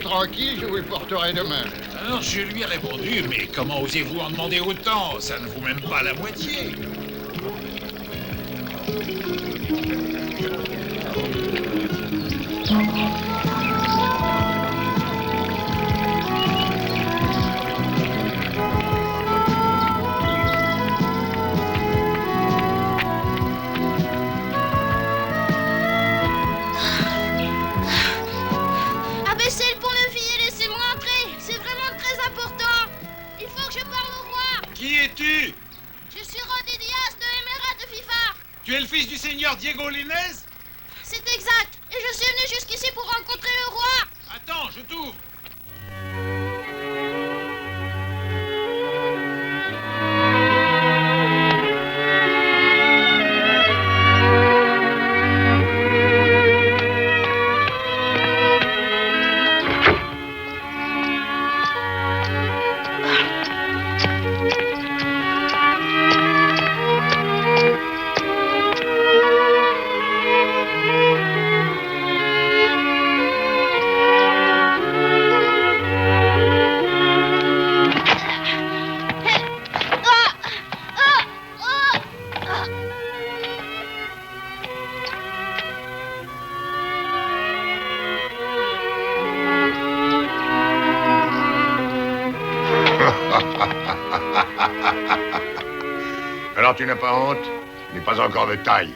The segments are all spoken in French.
tranquille, je vous le porterai demain. Alors je lui ai répondu, mais comment osez-vous en demander autant? Ça ne vaut même pas la moitié. Abaissez le pont-levis et laissez-moi entrer. C'est vraiment très important. Il faut que je parle au roi. Qui es-tu? Je suis Rodi Diaz de Emerald de Fifar. Tu es le fils du seigneur Diego Linez? C'est exact. Et je suis venu jusqu'ici pour rencontrer le roi. Attends, je t'ouvre. Alors tu n'as pas honte? Tu n'es pas encore de taille.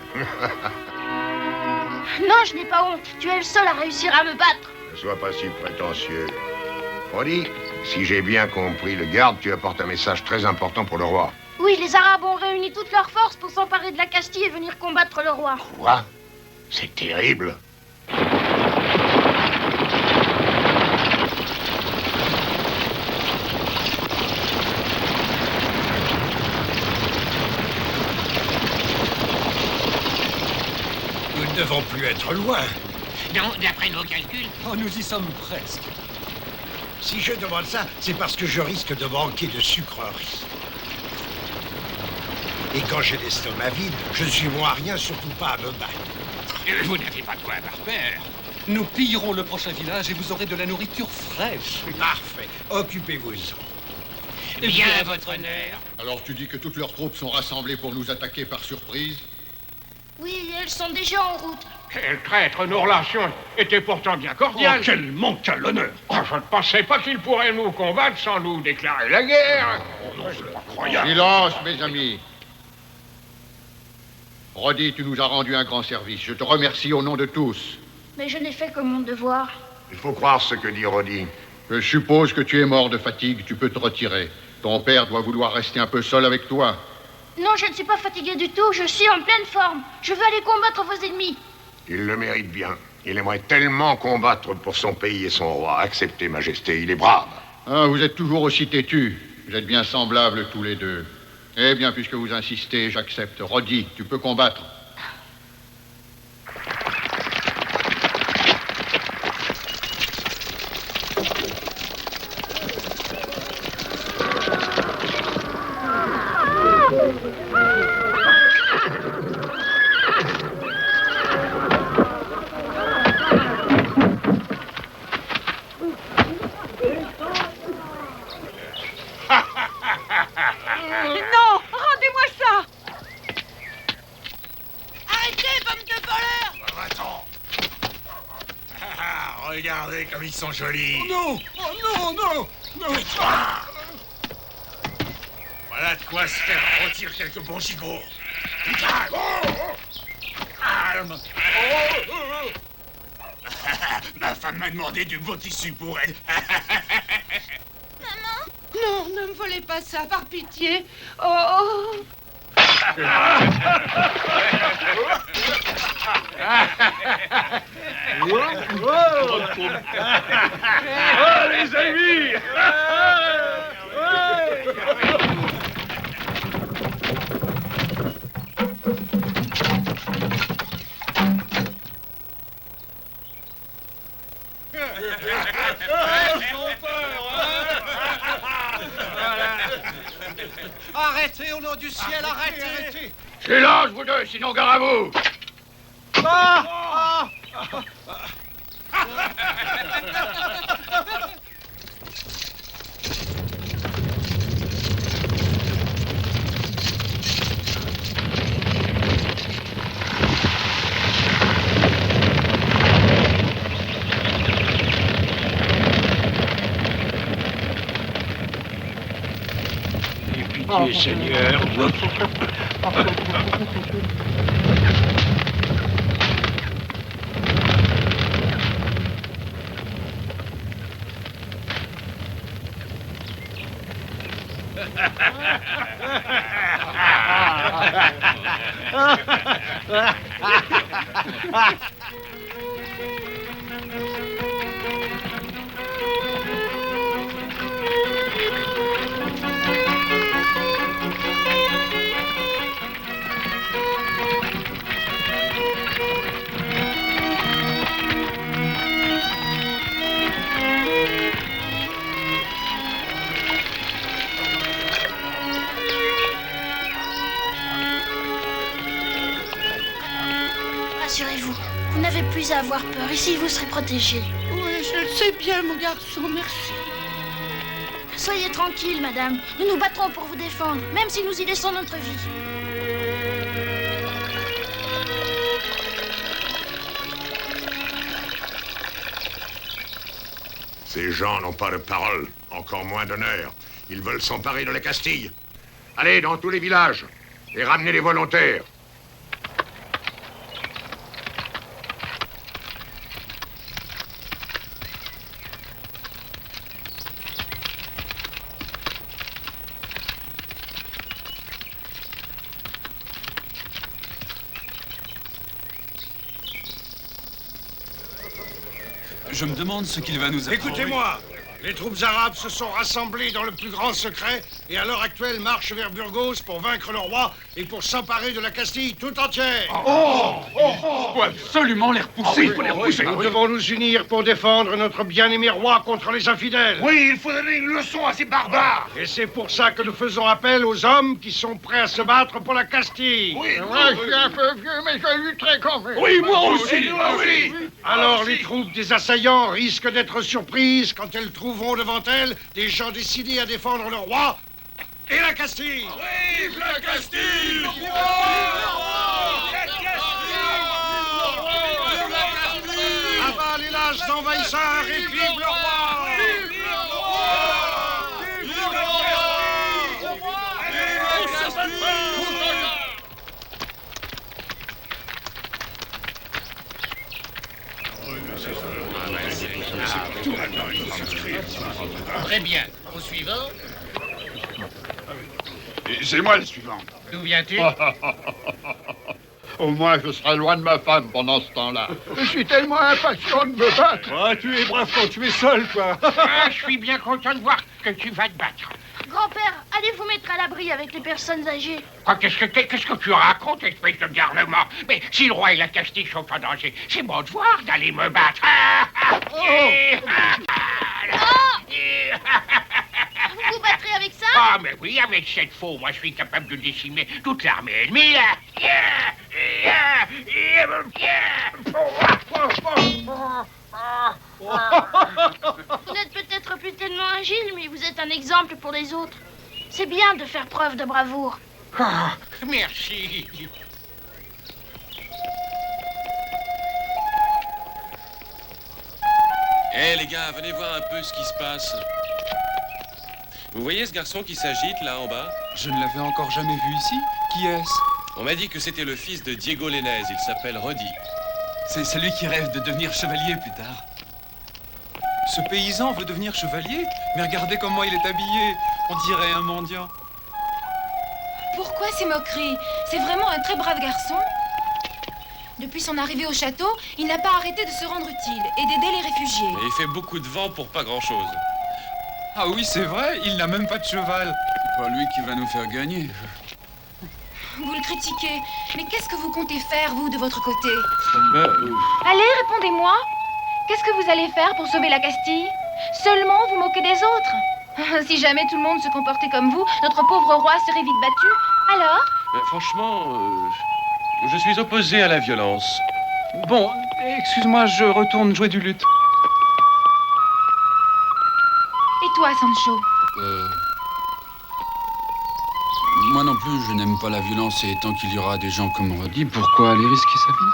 Non, je n'ai pas honte. Tu es le seul à réussir à me battre. Ne sois pas si prétentieux. Rodi, si j'ai bien compris, le garde, tu apportes un message très important pour le roi. Oui, les Arabes ont réuni toutes leurs forces pour s'emparer de la Castille et venir combattre le roi. Quoi? C'est terrible. Nous ne devons plus être loin. Non, d'après nos calculs. Oh, nous y sommes presque. Si je demande ça, c'est parce que je risque de manquer de sucreries. Et quand j'ai l'estomac vide, je ne suis bon à rien, surtout pas à me battre. Vous n'avez pas de quoi avoir peur. Nous pillerons le prochain village et vous aurez de la nourriture fraîche. Parfait. Occupez-vous-en. Bien, votre honneur. Alors tu dis que toutes leurs troupes sont rassemblées pour nous attaquer par surprise? Oui, elles sont déjà en route. Quel traître, nos relations étaient pourtant bien cordiales. quel manque à l'honneur! Oh, je ne pensais pas qu'ils pourraient nous combattre sans nous déclarer la guerre. Silence, mes amis. Rodi, tu nous as rendu un grand service. Je te remercie au nom de tous. Mais je n'ai fait que mon devoir. Il faut croire ce que dit Rodi. Je suppose que tu es mort de fatigue. Tu peux te retirer. Ton père doit vouloir rester un peu seul avec toi. Non, je ne suis pas fatigué du tout. Je suis en pleine forme. Je veux aller combattre vos ennemis. Il le mérite bien. Il aimerait tellement combattre pour son pays et son roi. Acceptez, Majesté, il est brave. Ah, vous êtes toujours aussi têtus. Vous êtes bien semblables tous les deux. Eh bien, puisque vous insistez, j'accepte. Rodi, tu peux combattre. Non, rendez-moi ça. Arrêtez, pomme de voleur! Va-t'en. Regardez comme ils sont jolis. Non! Oh non, non! Non! Voilà de quoi se faire retirer quelques bons gigots. Calme. Calme. Ma femme m'a demandé du beau tissu pour elle. Non, ne me volez pas ça, par pitié. Oh! Oh, les amis. Arrêtez, au nom du ciel, arrêtez! Silence, vous deux, sinon gare à vous. Pitié, Seigneur. Rassurez-vous, vous n'avez plus à avoir peur. Ici, vous serez protégé. Oui, je le sais bien, mon garçon, merci. Soyez tranquille, madame. Nous nous battrons pour vous défendre, même si nous y laissons notre vie. Ces gens n'ont pas de parole, encore moins d'honneur. Ils veulent s'emparer de la Castille. Allez dans tous les villages et ramenez les volontaires. Je me demande ce qu'il va nous apprendre. Écoutez-moi, les troupes arabes se sont rassemblées dans le plus grand secret et à l'heure actuelle marchent vers Burgos pour vaincre le roi et pour s'emparer de la Castille tout entière. Faut absolument les repousser. Il faut les repousser. Nous devons nous unir pour défendre notre bien-aimé roi contre les infidèles. Oui, il faut donner une leçon à ces barbares. Et c'est pour ça que nous faisons appel aux hommes qui sont prêts à se battre pour la Castille. Oui, Moi, je suis un peu vieux, mais je lutterai quand même. Oui, moi aussi. Et nous aussi. Alors les troupes des assaillants risquent d'être surprises quand elles trouveront devant elles des gens décidés à défendre le roi et la Castille. Vive la Castille. Abat les lâches envahisseurs et vive le roi. Très bien. Au suivant. C'est moi le suivant. D'où viens-tu? Au moins, je serai loin de ma femme pendant ce temps-là. Je suis tellement impatient de me battre. Ah, tu es brave quand tu es seul, quoi. Ah, je suis bien content de voir que tu vas te battre. Grand-père, allez vous mettre à l'abri avec les personnes âgées. Ah, qu'est-ce que tu racontes, espèce de garnement? Mais si le roi et la Castille sont en danger, c'est mon devoir d'aller me battre. Vous vous battrez avec ça? Ah, mais oui, avec cette faux, moi, je suis capable de décimer toute l'armée ennemie, là. Vous n'êtes peut-être plus tellement agile, mais vous êtes un exemple pour les autres. C'est bien de faire preuve de bravoure. Ah, merci. Eh les gars, venez voir un peu ce qui se passe. Vous voyez ce garçon qui s'agite là en bas? Je ne l'avais encore jamais vu ici. Qui est-ce? On m'a dit que c'était le fils de Diego Lainez, il s'appelle Rodi. C'est celui qui rêve de devenir chevalier plus tard. Ce paysan veut devenir chevalier? Mais regardez comment il est habillé. On dirait un mendiant. Pourquoi ces moqueries? C'est vraiment un très brave garçon. Depuis son arrivée au château, il n'a pas arrêté de se rendre utile et d'aider les réfugiés. Et il fait beaucoup de vent pour pas grand-chose. Ah oui, c'est vrai, il n'a même pas de cheval. C'est pas lui qui va nous faire gagner. Vous le critiquez, mais qu'est-ce que vous comptez faire, vous, de votre côté? Allez, répondez-moi. Qu'est-ce que vous allez faire pour sauver la Castille? Seulement vous moquer des autres? Si jamais tout le monde se comportait comme vous, notre pauvre roi serait vite battu. Alors? Franchement, je suis opposé à la violence. Bon, excuse-moi, je retourne jouer du luth. toi, Sancho? Moi non plus, je n'aime pas la violence et tant qu'il y aura des gens comme Roddy, pourquoi aller risquer sa vie?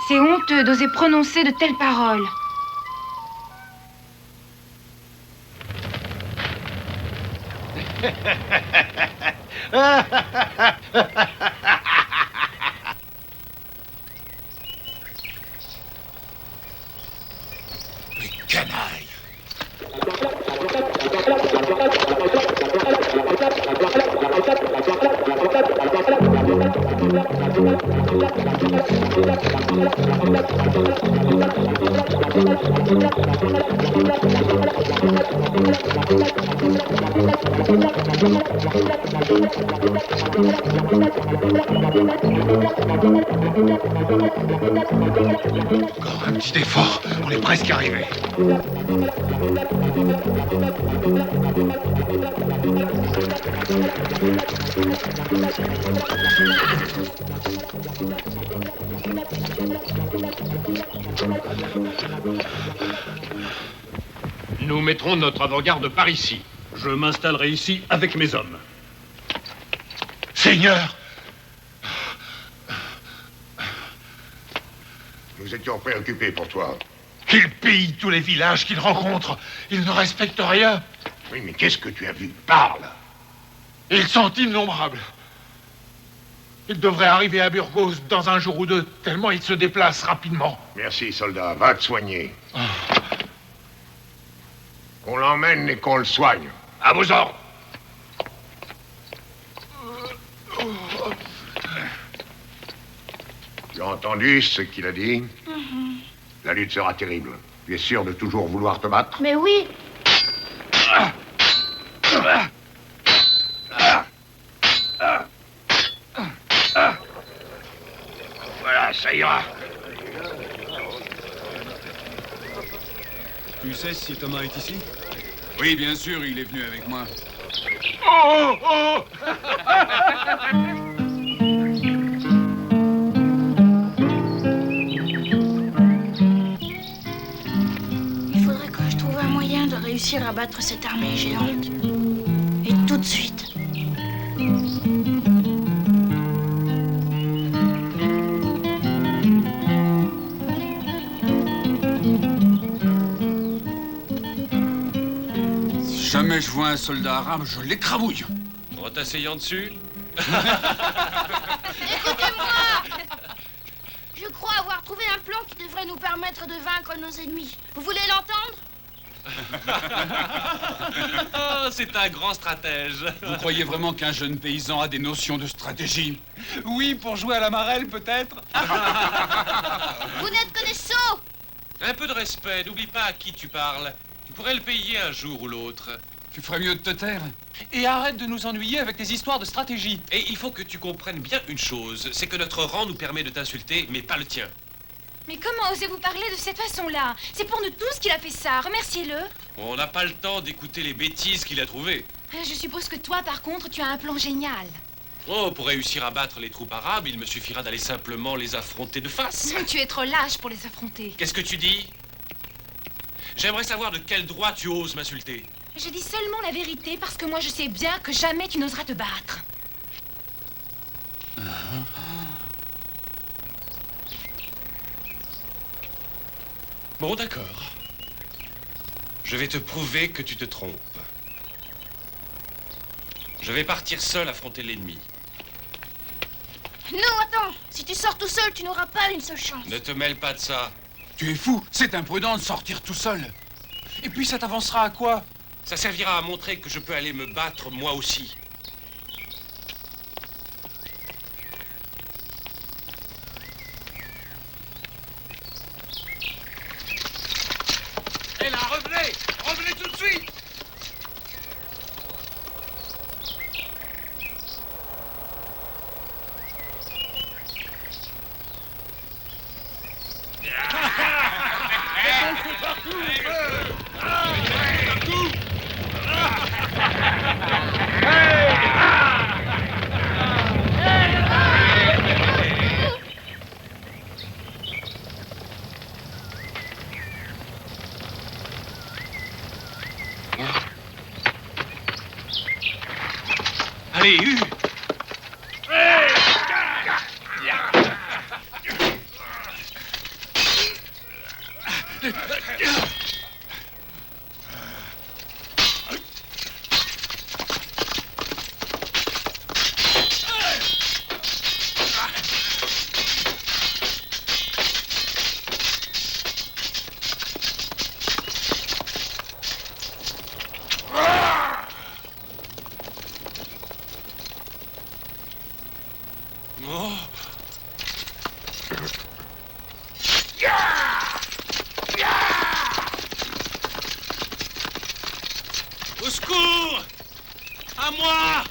C'est honteux d'oser prononcer de telles paroles. Les canailles. Encore un petit effort, on est presque arrivé. Nous mettrons notre avant-garde par ici. Je m'installerai ici avec mes hommes. Seigneur! Nous étions préoccupés pour toi. Il pille tous les villages qu'il rencontre. Il ne respecte rien. Oui, mais qu'est-ce que tu as vu? Parle! Ils sont innombrables. Ils devraient arriver à Burgos dans un jour ou deux, tellement ils se déplacent rapidement. Merci, soldat. Va te soigner. Qu'on l'emmène et qu'on le soigne. À vos ordres. Tu as entendu ce qu'il a dit? La lutte sera terrible. Tu es sûr de toujours vouloir te battre? Mais oui. Voilà, ça ira. Tu sais si Thomas est ici? Oui, bien sûr, il est venu avec moi. Oh, oh. Il faudrait que je trouve un moyen de réussir à battre cette armée géante. Et tout de suite. Si jamais je vois un soldat arabe, je l'écrabouille. En t'asseyant dessus? Écoutez-moi! Je crois avoir trouvé un plan qui devrait nous permettre de vaincre nos ennemis. Vous voulez l'entendre? Oh, c'est un grand stratège. Vous croyez vraiment qu'un jeune paysan a des notions de stratégie? Oui, pour jouer à la marelle, peut-être. Vous n'êtes que des sots! Un peu de respect, n'oublie pas à qui tu parles. Tu pourrais le payer un jour ou l'autre. Tu ferais mieux de te taire. Et arrête de nous ennuyer avec tes histoires de stratégie. Et il faut que tu comprennes bien une chose, c'est que notre rang nous permet de t'insulter, mais pas le tien. Mais comment osez-vous parler de cette façon-là? C'est pour nous tous qu'il a fait ça, remerciez-le. On n'a pas le temps d'écouter les bêtises qu'il a trouvées. Je suppose que toi, par contre, tu as un plan génial. Oh, pour réussir à battre les troupes arabes, il me suffira d'aller simplement les affronter de face. Tu es trop lâche pour les affronter. Qu'est-ce que tu dis? J'aimerais savoir de quel droit tu oses m'insulter. Je dis seulement la vérité parce que moi je sais bien que jamais tu n'oseras te battre. Bon, d'accord. Je vais te prouver que tu te trompes. Je vais partir seul affronter l'ennemi. Non, attends. Si tu sors tout seul, tu n'auras pas une seule chance. Ne te mêle pas de ça. Tu es fou, c'est imprudent de sortir tout seul. Et puis ça t'avancera à quoi? Ça servira à montrer que je peux aller me battre moi aussi. Hé là, revenez! Revenez tout de suite! l'ai eu. Au secours! À moi!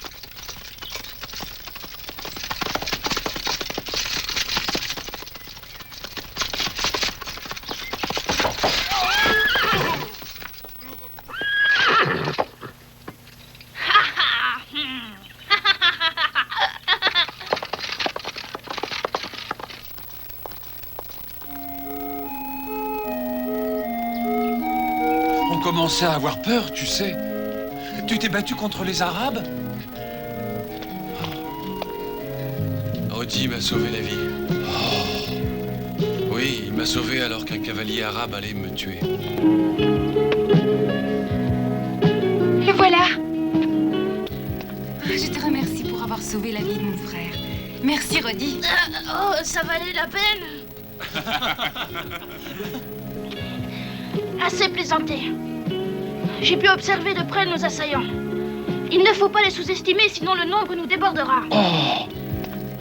On commençait à avoir peur, tu sais. Tu t'es battu contre les Arabes? Roddy m'a sauvé la vie. Oui, il m'a sauvé alors qu'un cavalier arabe allait me tuer. Le voilà. Je te remercie pour avoir sauvé la vie de mon frère. Merci, Roddy. Oh, ça valait la peine. Assez plaisanté. J'ai pu observer de près nos assaillants. Il ne faut pas les sous-estimer, sinon le nombre nous débordera. Oh,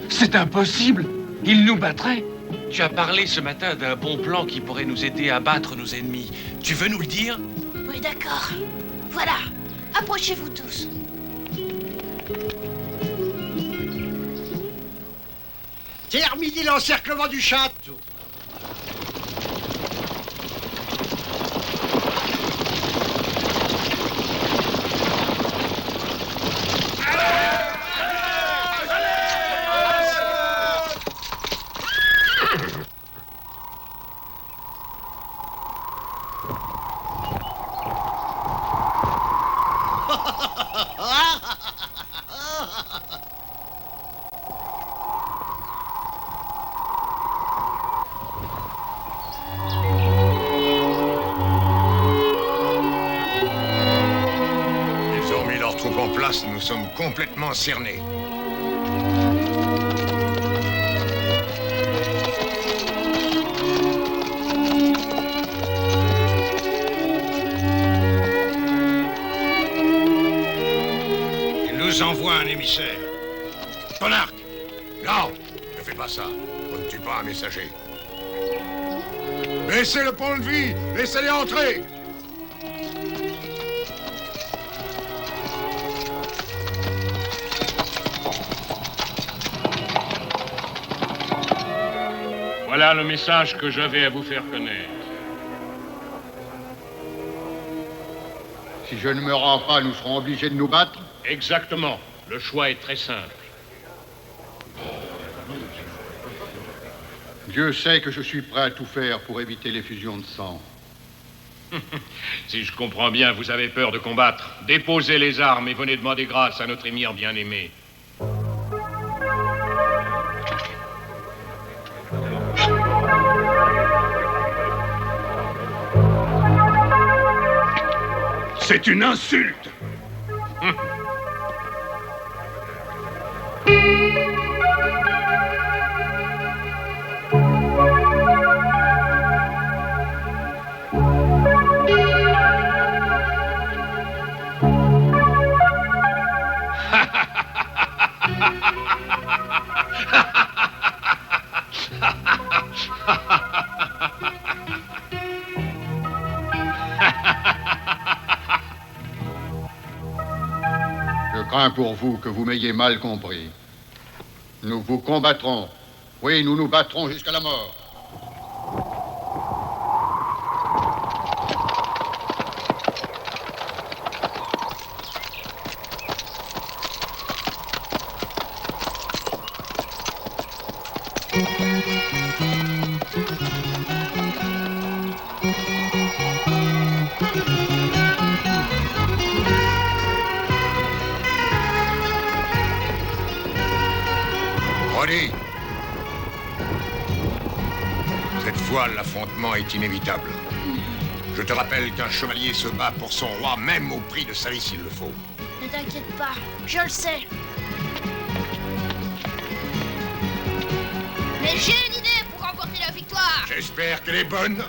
c'est impossible. Ils nous battraient. Tu as parlé ce matin d'un bon plan qui pourrait nous aider à battre nos ennemis. Tu veux nous le dire? Oui, d'accord. Voilà. Approchez-vous tous. Terminez l'encerclement du château. Ils ont mis leurs troupes en place, nous sommes complètement cernés. Il nous envoie un émissaire. Ton arc! Non, ne fais pas ça. On ne tue pas un messager. Baissez le pont de vie, laissez-les entrer. Voilà le message que j'avais à vous faire connaître. Si je ne me rends pas, nous serons obligés de nous battre? Exactement. Le choix est très simple. Dieu sait que je suis prêt à tout faire pour éviter l'effusion de sang. Si je comprends bien, vous avez peur de combattre. Déposez les armes et venez demander grâce à notre émir bien-aimé. C'est une insulte. Je crains pour vous que vous m'ayez mal compris. Nous vous combattrons. Oui, nous nous battrons jusqu'à la mort. Allez. Cette fois, l'affrontement est inévitable. Je te rappelle qu'un chevalier se bat pour son roi, même au prix de sa vie s'il le faut. Ne t'inquiète pas, je le sais. Mais j'ai une idée pour remporter la victoire. J'espère qu'elle est bonne.